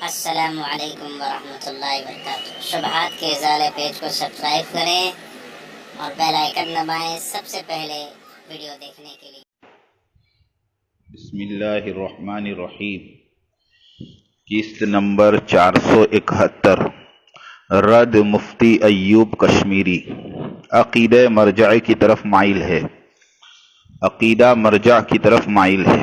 السلام علیکم ورحمۃ اللہ وبرکاتہ۔ شبہات کے ازالے پیج کو سبسکرائب کریں اور بیل آئیکن دبائیں سب سے پہلے ویڈیو دیکھنے کے لیے۔ بسم اللہ الرحمن الرحیم۔ قسط نمبر 471، رد مفتی ایوب کشمیری۔ عقیدہ مرجع کی طرف مائل ہے، عقیدہ مرجع کی طرف مائل ہے۔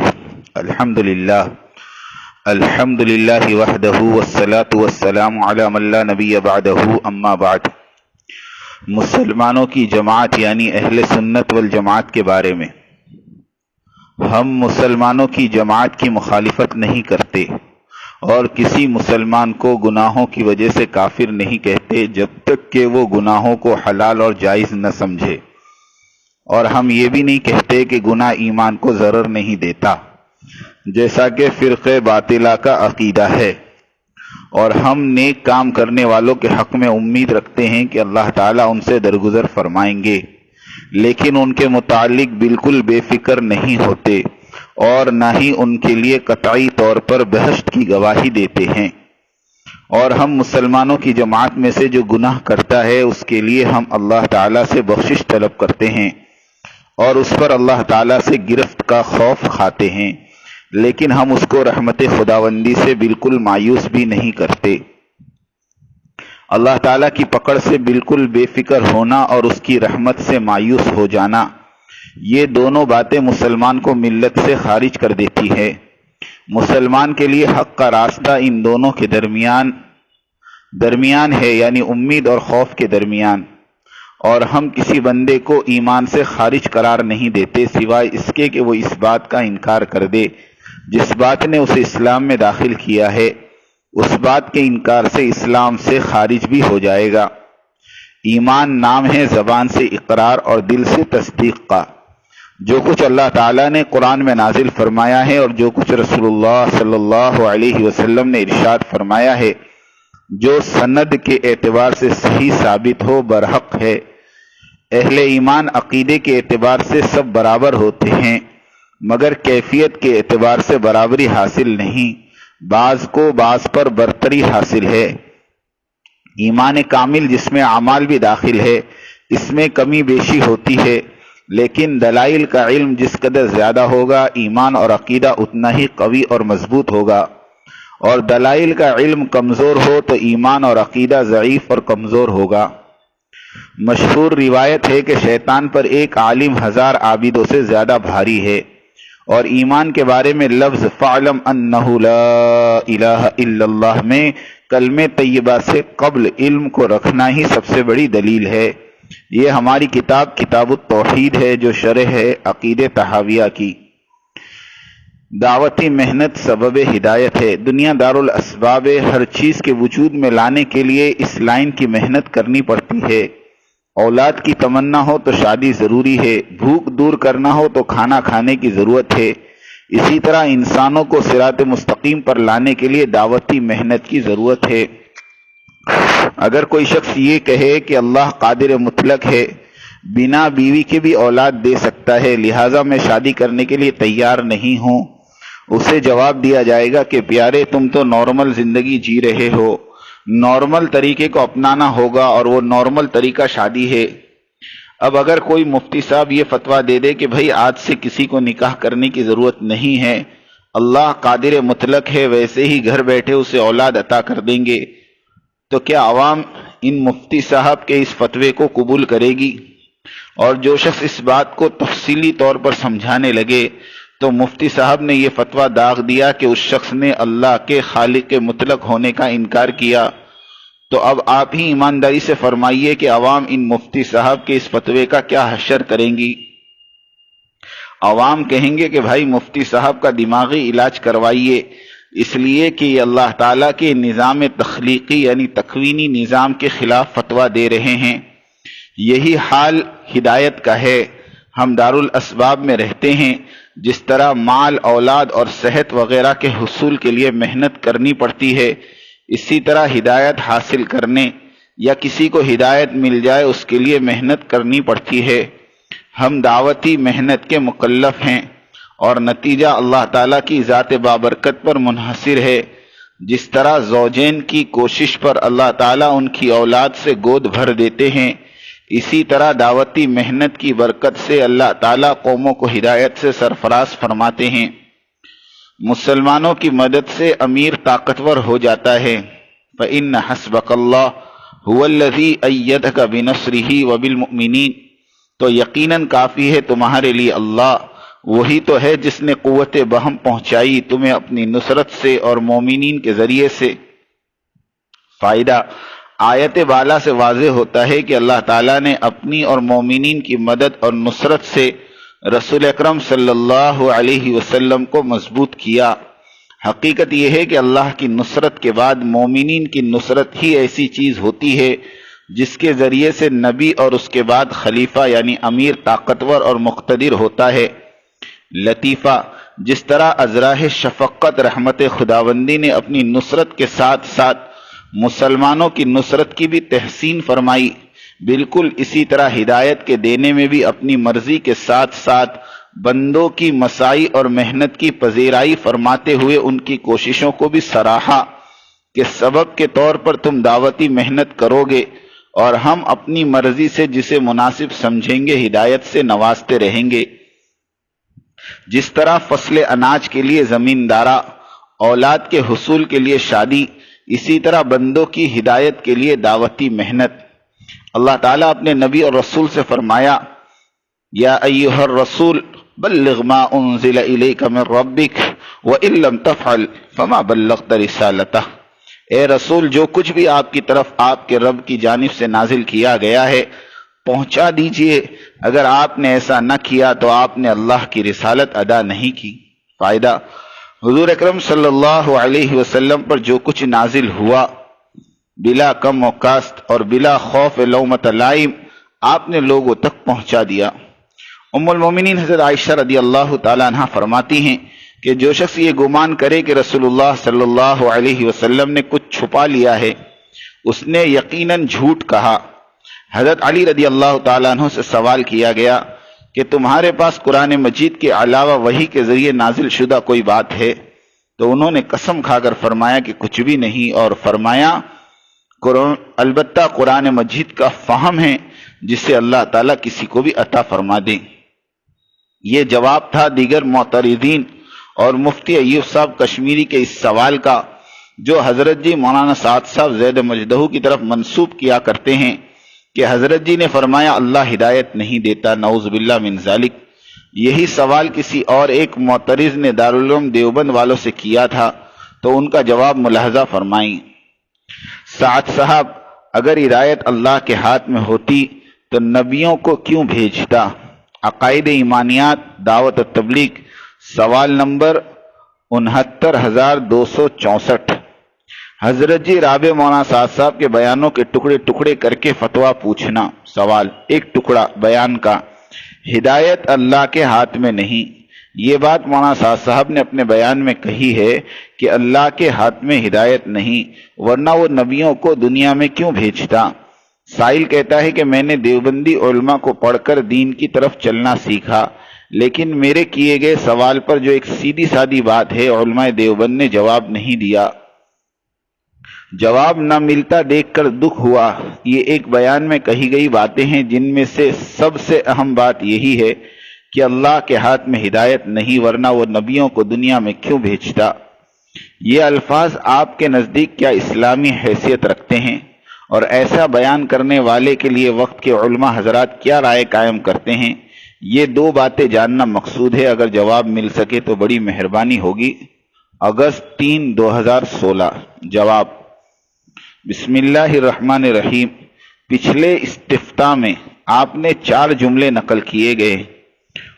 الحمدللہ وحدہ والصلاة والسلام علی من لا نبی بعدہ، اما بعد۔ مسلمانوں کی جماعت یعنی اہل سنت والجماعت کے بارے میں، ہم مسلمانوں کی جماعت کی مخالفت نہیں کرتے اور کسی مسلمان کو گناہوں کی وجہ سے کافر نہیں کہتے جب تک کہ وہ گناہوں کو حلال اور جائز نہ سمجھے، اور ہم یہ بھی نہیں کہتے کہ گناہ ایمان کو ضرر نہیں دیتا، جیسا کہ فرقہ باطلہ کا عقیدہ ہے۔ اور ہم نیک کام کرنے والوں کے حق میں امید رکھتے ہیں کہ اللہ تعالیٰ ان سے درگزر فرمائیں گے، لیکن ان کے متعلق بالکل بے فکر نہیں ہوتے اور نہ ہی ان کے لیے قطعی طور پر بہشت کی گواہی دیتے ہیں۔ اور ہم مسلمانوں کی جماعت میں سے جو گناہ کرتا ہے اس کے لیے ہم اللہ تعالیٰ سے بخشش طلب کرتے ہیں اور اس پر اللہ تعالیٰ سے گرفت کا خوف کھاتے ہیں، لیکن ہم اس کو رحمت خداوندی سے بالکل مایوس بھی نہیں کرتے۔ اللہ تعالیٰ کی پکڑ سے بالکل بے فکر ہونا اور اس کی رحمت سے مایوس ہو جانا، یہ دونوں باتیں مسلمان کو ملت سے خارج کر دیتی ہے۔ مسلمان کے لیے حق کا راستہ ان دونوں کے درمیان ہے، یعنی امید اور خوف کے درمیان، اور ہم کسی بندے کو ایمان سے خارج قرار نہیں دیتے سوائے اس کے کہ وہ اس بات کا انکار کر دے جس بات نے اسے اسلام میں داخل کیا ہے، اس بات کے انکار سے اسلام سے خارج بھی ہو جائے گا۔ ایمان نام ہے زبان سے اقرار اور دل سے تصدیق کا۔ جو کچھ اللہ تعالیٰ نے قرآن میں نازل فرمایا ہے اور جو کچھ رسول اللہ صلی اللہ علیہ وسلم نے ارشاد فرمایا ہے، جو سند کے اعتبار سے صحیح ثابت ہو، برحق ہے۔ اہل ایمان عقیدے کے اعتبار سے سب برابر ہوتے ہیں، مگر کیفیت کے اعتبار سے برابری حاصل نہیں، بعض کو بعض پر برتری حاصل ہے۔ ایمان کامل جس میں اعمال بھی داخل ہے، اس میں کمی بیشی ہوتی ہے، لیکن دلائل کا علم جس قدر زیادہ ہوگا ایمان اور عقیدہ اتنا ہی قوی اور مضبوط ہوگا، اور دلائل کا علم کمزور ہو تو ایمان اور عقیدہ ضعیف اور کمزور ہوگا۔ مشہور روایت ہے کہ شیطان پر ایک عالم 1000 عابدوں سے زیادہ بھاری ہے، اور ایمان کے بارے میں لفظ فَاعْلَمْ أَنَّهُ لَا إِلَٰهَ إِلَّا اللَّهُ میں کلمہ طیبہ سے قبل علم کو رکھنا ہی سب سے بڑی دلیل ہے۔ یہ ہماری کتاب التوحید ہے جو شرح ہے عقیدہ طحاویہ کی۔ دعوتی محنت سبب ہدایت ہے۔ دنیا دارالاسباب ہے، ہر چیز کے وجود میں لانے کے لیے اس لائن کی محنت کرنی پڑتی ہے۔ اولاد کی تمنا ہو تو شادی ضروری ہے، بھوک دور کرنا ہو تو کھانا کھانے کی ضرورت ہے، اسی طرح انسانوں کو صراط مستقیم پر لانے کے لیے دعوتی محنت کی ضرورت ہے۔ اگر کوئی شخص یہ کہے کہ اللہ قادر مطلق ہے، بنا بیوی کے بھی اولاد دے سکتا ہے، لہٰذا میں شادی کرنے کے لیے تیار نہیں ہوں، اسے جواب دیا جائے گا کہ پیارے تم تو نارمل زندگی جی رہے ہو، نارمل طریقے کو اپنانا ہوگا، اور وہ نارمل طریقہ شادی ہے۔ اب اگر کوئی مفتی صاحب یہ فتویٰ دے دے کہ بھائی آج سے کسی کو نکاح کرنے کی ضرورت نہیں ہے، اللہ قادر مطلق ہے، ویسے ہی گھر بیٹھے اسے اولاد عطا کر دیں گے، تو کیا عوام ان مفتی صاحب کے اس فتوے کو قبول کرے گی؟ اور جو شخص اس بات کو تفصیلی طور پر سمجھانے لگے تو مفتی صاحب نے یہ فتویٰ داغ دیا کہ اس شخص نے اللہ کے خالق مطلق ہونے کا انکار کیا۔ تو اب آپ ہی ایمانداری سے فرمائیے کہ عوام ان مفتی صاحب کے اس فتوے کا کیا حشر کریں گی؟ عوام کہیں گے کہ بھائی مفتی صاحب کا دماغی علاج کروائیے، اس لیے کہ یہ اللہ تعالیٰ کے نظام تخلیقی یعنی تکوینی نظام کے خلاف فتویٰ دے رہے ہیں۔ یہی حال ہدایت کا ہے۔ ہم دارالاسباب میں رہتے ہیں، جس طرح مال، اولاد اور صحت وغیرہ کے حصول کے لیے محنت کرنی پڑتی ہے، اسی طرح ہدایت حاصل کرنے یا کسی کو ہدایت مل جائے اس کے لیے محنت کرنی پڑتی ہے۔ ہم دعوتی محنت کے مکلف ہیں اور نتیجہ اللہ تعالیٰ کی ذات بابرکت پر منحصر ہے۔ جس طرح زوجین کی کوشش پر اللہ تعالیٰ ان کی اولاد سے گود بھر دیتے ہیں، اسی طرح دعوتی محنت کی برکت سے اللہ تعالیٰ قوموں کو ہدایت سے سرفراز فرماتے ہیں۔ مسلمانوں کی مدد سے امیر طاقتور ہو جاتا ہے۔ فَإِنَّ حَسْبَكَ اللَّهُ هُوَ الَّذِي أَيَّدَكَ بِنَصْرِهِ وَبِالْمُؤْمِنِينَ، تو یقیناً کافی ہے تمہارے لیے اللہ، وہی تو ہے جس نے قوت بہم پہنچائی تمہیں اپنی نصرت سے اور مومنین کے ذریعے سے۔ فائدہ: آیت بالا سے واضح ہوتا ہے کہ اللہ تعالیٰ نے اپنی اور مومنین کی مدد اور نصرت سے رسول اکرم صلی اللہ علیہ وسلم کو مضبوط کیا۔ حقیقت یہ ہے کہ اللہ کی نصرت کے بعد مومنین کی نصرت ہی ایسی چیز ہوتی ہے جس کے ذریعے سے نبی اور اس کے بعد خلیفہ یعنی امیر طاقتور اور مقتدر ہوتا ہے۔ لطیفہ: جس طرح ازراہ شفقت رحمت خداوندی نے اپنی نصرت کے ساتھ ساتھ مسلمانوں کی نصرت کی بھی تحسین فرمائی، بالکل اسی طرح ہدایت کے دینے میں بھی اپنی مرضی کے ساتھ ساتھ بندوں کی مساعی اور محنت کی پذیرائی فرماتے ہوئے ان کی کوششوں کو بھی سراہا کہ سبب کے طور پر تم دعوتی محنت کرو گے اور ہم اپنی مرضی سے جسے مناسب سمجھیں گے ہدایت سے نوازتے رہیں گے۔ جس طرح فصل اناج کے لیے زمیندارہ، اولاد کے حصول کے لیے شادی، اسی طرح بندوں کی ہدایت کے لیے دعوتی محنت۔ اللہ تعالیٰ اپنے نبی اور رسول سے فرمایا: یا ایھا الرسول بلغ ما انزل الیک من ربک وان لم تفعل فما بلغت رسالتہ، اے رسول جو کچھ بھی آپ کی طرف آپ کے رب کی جانب سے نازل کیا گیا ہے پہنچا دیجئے، اگر آپ نے ایسا نہ کیا تو آپ نے اللہ کی رسالت ادا نہیں کی۔ فائدہ: حضور اکرم صلی اللہ علیہ وسلم پر جو کچھ نازل ہوا بلا کم و کاست اور بلا خوف لومۃ لائم آپ نے لوگوں تک پہنچا دیا۔ ام المومنین حضرت عائشہ رضی اللہ تعالیٰ عنہ فرماتی ہیں کہ جو شخص یہ گمان کرے کہ رسول اللہ صلی اللہ علیہ وسلم نے کچھ چھپا لیا ہے اس نے یقیناً جھوٹ کہا۔ حضرت علی رضی اللہ تعالیٰ عنہ سے سوال کیا گیا کہ تمہارے پاس قرآن مجید کے علاوہ وحی کے ذریعے نازل شدہ کوئی بات ہے؟ تو انہوں نے قسم کھا کر فرمایا کہ کچھ بھی نہیں، اور فرمایا البتہ قرآن مجید کا فہم ہے جسے اللہ تعالیٰ کسی کو بھی عطا فرما دے۔ یہ جواب تھا دیگر معترضین اور مفتی ایوب صاحب کشمیری کے اس سوال کا جو حضرت جی مولانا سعد صاحب زید مجدہو کی طرف منسوب کیا کرتے ہیں کہ حضرت جی نے فرمایا اللہ ہدایت نہیں دیتا، نعوذ باللہ من ذالک۔ یہی سوال کسی اور ایک معترض نے دارالعلوم دیوبند والوں سے کیا تھا تو ان کا جواب ملاحظہ فرمائیں۔ سعد صاحب، اگر ہدایت اللہ کے ہاتھ میں ہوتی تو نبیوں کو کیوں بھیجتا؟ عقائد ایمانیات دعوت و تبلیغ، سوال نمبر 69,264۔ حضرت جی رابع مولانا سعد صاحب کے بیانوں کے ٹکڑے ٹکڑے کر کے فتویٰ پوچھنا۔ سوال: ایک ٹکڑا بیان کا، ہدایت اللہ کے ہاتھ میں نہیں، یہ بات مولانا سعد صاحب نے اپنے بیان میں کہی ہے کہ اللہ کے ہاتھ میں ہدایت نہیں، ورنہ وہ نبیوں کو دنیا میں کیوں بھیجتا؟ سائل کہتا ہے کہ میں نے دیوبندی علماء کو پڑھ کر دین کی طرف چلنا سیکھا، لیکن میرے کیے گئے سوال پر جو ایک سیدھی سادی بات ہے علماء دیوبند نے جواب نہیں دیا۔ جواب نہ ملتا دیکھ کر دکھ ہوا۔ یہ ایک بیان میں کہی گئی باتیں ہیں جن میں سے سب سے اہم بات یہی ہے کہ اللہ کے ہاتھ میں ہدایت نہیں، ورنہ وہ نبیوں کو دنیا میں کیوں بھیجتا؟ یہ الفاظ آپ کے نزدیک کیا اسلامی حیثیت رکھتے ہیں؟ اور ایسا بیان کرنے والے کے لیے وقت کے علماء حضرات کیا رائے قائم کرتے ہیں؟ یہ دو باتیں جاننا مقصود ہے، اگر جواب مل سکے تو بڑی مہربانی ہوگی۔ اگست 3، 2016۔ جواب: بسم اللہ الرحمن الرحیم۔ پچھلے استفتاء میں آپ نے 4 جملے نقل کیے گئے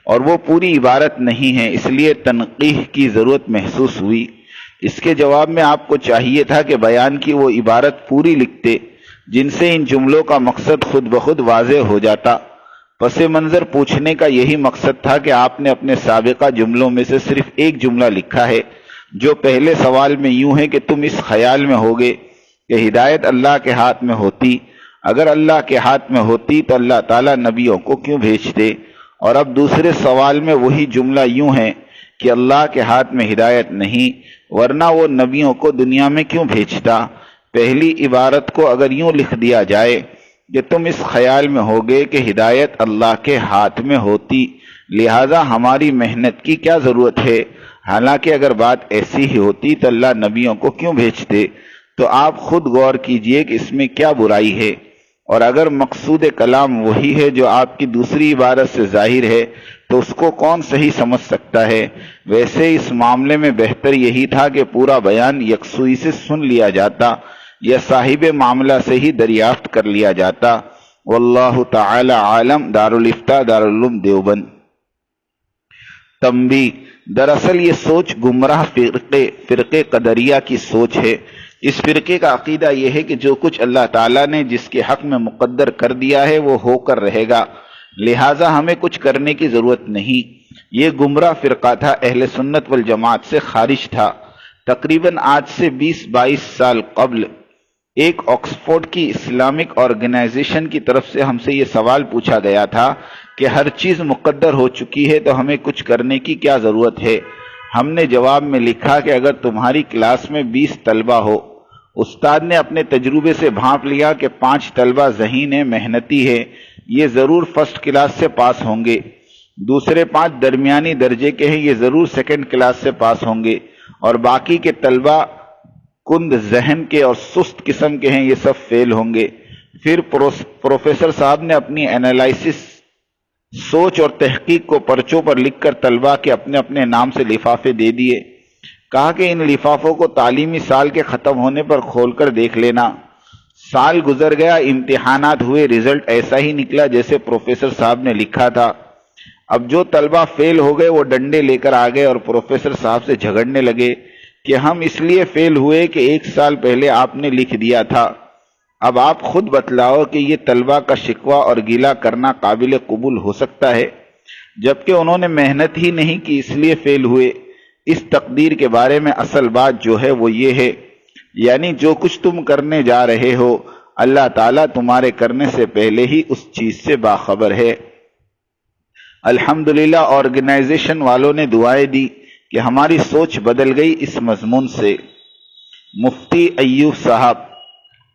اور وہ پوری عبارت نہیں ہے، اس لیے تنقیح کی ضرورت محسوس ہوئی۔ اس کے جواب میں آپ کو چاہیے تھا کہ بیان کی وہ عبارت پوری لکھتے جن سے ان جملوں کا مقصد خود بخود واضح ہو جاتا۔ پس منظر پوچھنے کا یہی مقصد تھا کہ آپ نے اپنے سابقہ جملوں میں سے صرف ایک جملہ لکھا ہے جو پہلے سوال میں یوں ہے کہ تم اس خیال میں ہوگے کہ ہدایت اللہ کے ہاتھ میں ہوتی، اگر اللہ کے ہاتھ میں ہوتی تو اللہ تعالیٰ نبیوں کو کیوں بھیجتے؟ اور اب دوسرے سوال میں وہی جملہ یوں ہے کہ اللہ کے ہاتھ میں ہدایت نہیں، ورنہ وہ نبیوں کو دنیا میں کیوں بھیجتا؟ پہلی عبارت کو اگر یوں لکھ دیا جائے کہ تم اس خیال میں ہوگے کہ ہدایت اللہ کے ہاتھ میں ہوتی، لہذا ہماری محنت کی کیا ضرورت ہے؟ حالانکہ اگر بات ایسی ہی ہوتی تو اللہ نبیوں کو کیوں بھیجتے؟ تو آپ خود غور کیجئے کہ اس میں کیا برائی ہے، اور اگر مقصود کلام وہی ہے جو آپ کی دوسری عبارت سے ظاہر ہے تو اس کو کون صحیح سمجھ سکتا ہے؟ ویسے اس معاملے میں بہتر یہی تھا کہ پورا بیان یکسوئی سے سن لیا جاتا یا صاحب معاملہ سے ہی دریافت کر لیا جاتا۔ واللہ تعالی عالم۔ دارالفتاء دارالعلوم دیوبند۔ تنبیہ: دراصل یہ سوچ گمراہ فرقے قدریہ کی سوچ ہے۔ اس فرقے کا عقیدہ یہ ہے کہ جو کچھ اللہ تعالیٰ نے جس کے حق میں مقدر کر دیا ہے وہ ہو کر رہے گا، لہٰذا ہمیں کچھ کرنے کی ضرورت نہیں۔ یہ گمراہ فرقہ تھا، اہل سنت والجماعت سے خارج تھا۔ تقریباً آج سے 20-22 سال قبل ایک آکسفورڈ کی اسلامک آرگنائزیشن کی طرف سے ہم سے یہ سوال پوچھا گیا تھا کہ ہر چیز مقدر ہو چکی ہے تو ہمیں کچھ کرنے کی کیا ضرورت ہے؟ ہم نے جواب میں لکھا کہ اگر تمہاری کلاس میں 20 طلبہ ہو، استاد نے اپنے تجربے سے بھانپ لیا کہ 5 طلبہ ذہین ہیں، محنتی ہیں، یہ ضرور فرسٹ کلاس سے پاس ہوں گے، دوسرے 5 درمیانی درجے کے ہیں، یہ ضرور سیکنڈ کلاس سے پاس ہوں گے، اور باقی کے طلبہ کند ذہن کے اور سست قسم کے ہیں، یہ سب فیل ہوں گے۔ پھر پروفیسر صاحب نے اپنی انالائسس، سوچ اور تحقیق کو پرچوں پر لکھ کر طلبہ کے اپنے اپنے نام سے لفافے دے دیے، کہا کہ ان لفافوں کو تعلیمی سال کے ختم ہونے پر کھول کر دیکھ لینا۔ سال گزر گیا، امتحانات ہوئے، رزلٹ ایسا ہی نکلا جیسے پروفیسر صاحب نے لکھا تھا۔ اب جو طلبہ فیل ہو گئے وہ ڈنڈے لے کر آ گئے اور پروفیسر صاحب سے جھگڑنے لگے کہ ہم اس لیے فیل ہوئے کہ 1 سال پہلے آپ نے لکھ دیا تھا، اب آپ خود بتلاؤ کہ یہ طلبہ کا شکوہ اور گیلہ کرنا قابل قبول ہو سکتا ہے؟ جبکہ انہوں نے محنت ہی نہیں کی اس لیے فیل ہوئے۔ اس تقدیر کے بارے میں اصل بات جو ہے وہ یہ ہے، یعنی جو کچھ تم کرنے جا رہے ہو اللہ تعالیٰ تمہارے کرنے سے پہلے ہی اس چیز سے باخبر ہے۔ الحمدللہ آرگنائزیشن والوں نے دعائیں دی کہ ہماری سوچ بدل گئی اس مضمون سے۔ مفتی ایوب صاحب،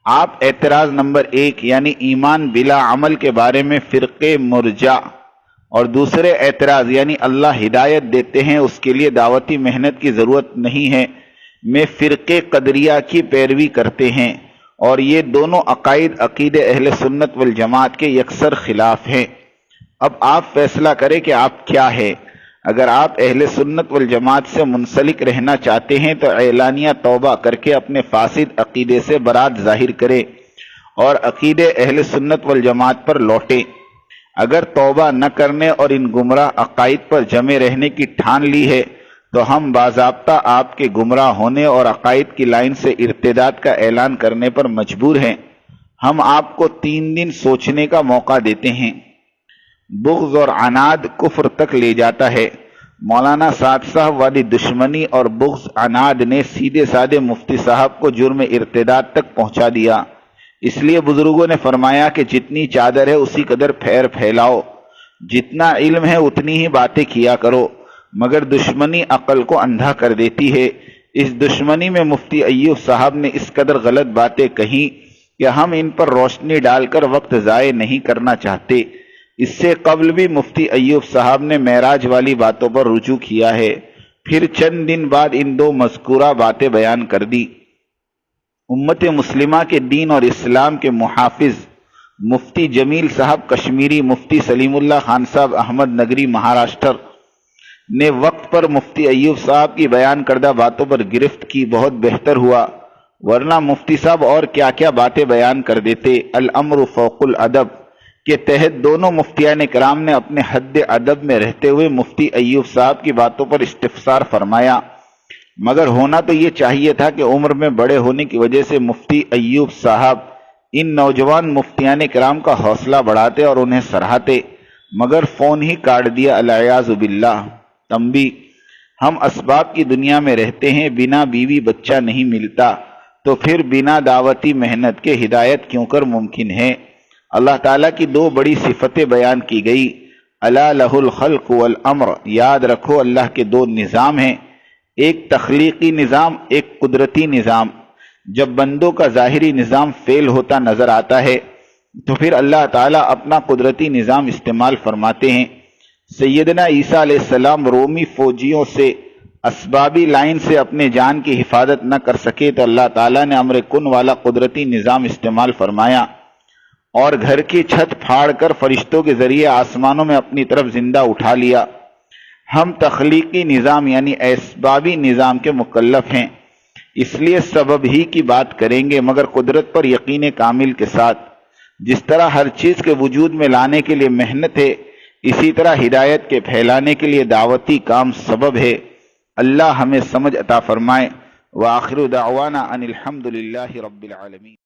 آپ اعتراض نمبر 1 یعنی ایمان بلا عمل کے بارے میں فرقے مرجع، اور دوسرے اعتراض یعنی اللہ ہدایت دیتے ہیں اس کے لیے دعوتی محنت کی ضرورت نہیں ہے، میں فرقے قدریہ کی پیروی کرتے ہیں، اور یہ دونوں عقائد اہل سنت والجماعت کے یکسر خلاف ہیں۔ اب آپ فیصلہ کریں کہ آپ کیا ہے۔ اگر آپ اہل سنت والجماعت سے منسلک رہنا چاہتے ہیں تو اعلانیہ توبہ کر کے اپنے فاسد عقیدے سے برات ظاہر کریں اور عقیدے اہل سنت والجماعت پر لوٹیں۔ اگر توبہ نہ کرنے اور ان گمراہ عقائد پر جمے رہنے کی ٹھان لی ہے تو ہم باضابطہ آپ کے گمراہ ہونے اور عقائد کی لائن سے ارتداد کا اعلان کرنے پر مجبور ہیں۔ ہم آپ کو 3 دن سوچنے کا موقع دیتے ہیں۔ بغض اور عناد کفر تک لے جاتا ہے۔ مولانا سعد صاحب والی دشمنی اور بغض عناد نے سیدھے سادے مفتی صاحب کو جرم ارتداد تک پہنچا دیا۔ اس لیے بزرگوں نے فرمایا کہ جتنی چادر ہے اسی قدر پھیر پھیلاؤ، جتنا علم ہے اتنی ہی باتیں کیا کرو، مگر دشمنی عقل کو اندھا کر دیتی ہے۔ اس دشمنی میں مفتی ایوب صاحب نے اس قدر غلط باتیں کہیں کہ ہم ان پر روشنی ڈال کر وقت ضائع نہیں کرنا چاہتے۔ اس سے قبل بھی مفتی ایوب صاحب نے معراج والی باتوں پر رجوع کیا ہے، پھر چند دن بعد ان 2 مذکورہ باتیں بیان کر دی۔ امت مسلمہ کے دین اور اسلام کے محافظ مفتی جمیل صاحب کشمیری، مفتی سلیم اللہ خان صاحب احمد نگری مہاراشٹر نے وقت پر مفتی ایوب صاحب کی بیان کردہ باتوں پر گرفت کی، بہت بہتر ہوا، ورنہ مفتی صاحب اور کیا کیا باتیں بیان کر دیتے۔ الامر فوق الادب کے تحت دونوں مفتیان کرام نے اپنے حد ادب میں رہتے ہوئے مفتی ایوب صاحب کی باتوں پر استفسار فرمایا، مگر ہونا تو یہ چاہیے تھا کہ عمر میں بڑے ہونے کی وجہ سے مفتی ایوب صاحب ان نوجوان مفتیان کرام کا حوصلہ بڑھاتے اور انہیں سراہتے، مگر فون ہی کاٹ دیا، العیاذ باللہ۔ تنبیہ: ہم اسباب کی دنیا میں رہتے ہیں، بنا بیوی بچہ نہیں ملتا، تو پھر بنا دعوتی محنت کے ہدایت کیوں کر ممکن ہے؟ اللہ تعالیٰ کی 2 بڑی صفتیں بیان کی گئی، الا لہ الخلق والامر، یاد رکھو اللہ کے دو نظام ہیں، ایک تخلیقی نظام، ایک قدرتی نظام۔ جب بندوں کا ظاہری نظام فیل ہوتا نظر آتا ہے تو پھر اللہ تعالیٰ اپنا قدرتی نظام استعمال فرماتے ہیں۔ سیدنا عیسیٰ علیہ السلام رومی فوجیوں سے اسبابی لائن سے اپنے جان کی حفاظت نہ کر سکے تو اللہ تعالیٰ نے امر کن والا قدرتی نظام استعمال فرمایا اور گھر کی چھت پھاڑ کر فرشتوں کے ذریعے آسمانوں میں اپنی طرف زندہ اٹھا لیا۔ ہم تخلیقی نظام یعنی اسبابی نظام کے مکلف ہیں، اس لیے سبب ہی کی بات کریں گے مگر قدرت پر یقین کامل کے ساتھ۔ جس طرح ہر چیز کے وجود میں لانے کے لیے محنت ہے، اسی طرح ہدایت کے پھیلانے کے لیے دعوتی کام سبب ہے۔ اللہ ہمیں سمجھ عطا فرمائے۔ وآخر دعوانا ان الحمد للہ رب العالمین۔